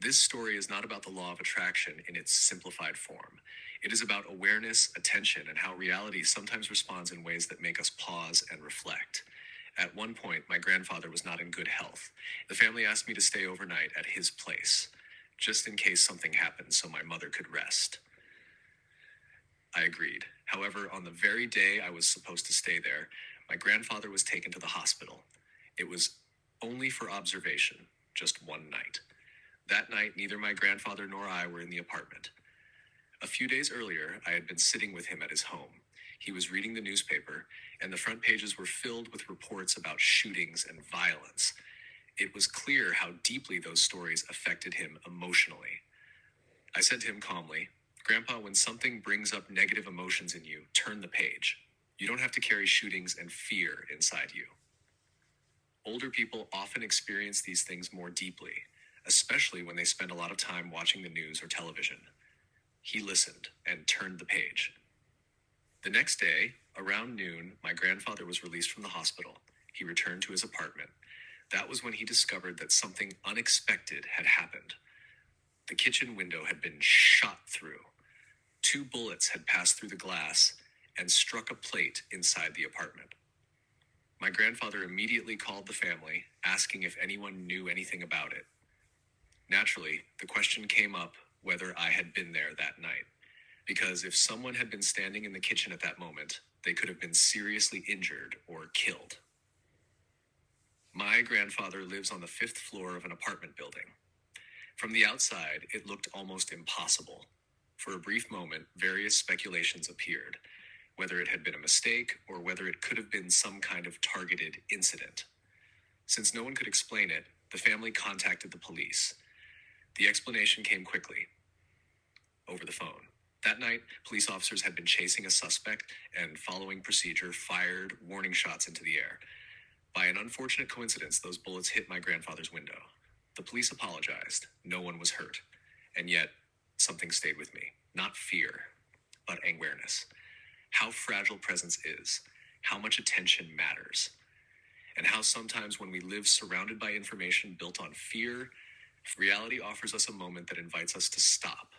This story is not about the law of attraction in its simplified form. It is about awareness, attention, and how reality sometimes responds in ways that make us pause and reflect. At one point, my grandfather was not in good health. The family asked me to stay overnight at his place, just in case something happened so my mother could rest. I agreed. However, on the very day I was supposed to stay there, my grandfather was taken to the hospital. It was only for observation, just one night. That night, neither my grandfather nor I were in the apartment. A few days earlier, I had been sitting with him at his home. He was reading the newspaper, and the front pages were filled with reports about shootings and violence. It was clear how deeply those stories affected him emotionally. I said to him calmly, "Grandpa, when something brings up negative emotions in you, turn the page. You don't have to carry shootings and fear inside you." Older people often experience these things more deeply, especially when they spend a lot of time watching the news or television. He listened and turned the page. The next day, around noon, my grandfather was released from the hospital. He returned to his apartment. That was when he discovered that something unexpected had happened. The kitchen window had been shot through. 2 bullets had passed through the glass and struck a plate inside the apartment. My grandfather immediately called the family, asking if anyone knew anything about it. Naturally, the question came up whether I had been there that night, because if someone had been standing in the kitchen at that moment, they could have been seriously injured or killed. My grandfather lives on the 5th floor of an apartment building. From the outside, it looked almost impossible. For a brief moment, various speculations appeared, whether it had been a mistake or whether it could have been some kind of targeted incident. Since no one could explain it, the family contacted the police. The explanation came quickly, over the phone. That night, police officers had been chasing a suspect and, following procedure, fired warning shots into the air. By an unfortunate coincidence, those bullets hit my grandfather's window. The police apologized. No one was hurt. And yet, something stayed with me. Not fear, but awareness. How fragile presence is, how much attention matters, and how sometimes when we live surrounded by information built on fear, reality offers us a moment that invites us to stop.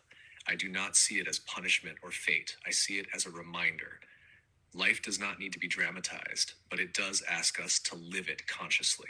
I do not see it as punishment or fate. I see it as a reminder. Life does not need to be dramatized, but it does ask us to live it consciously.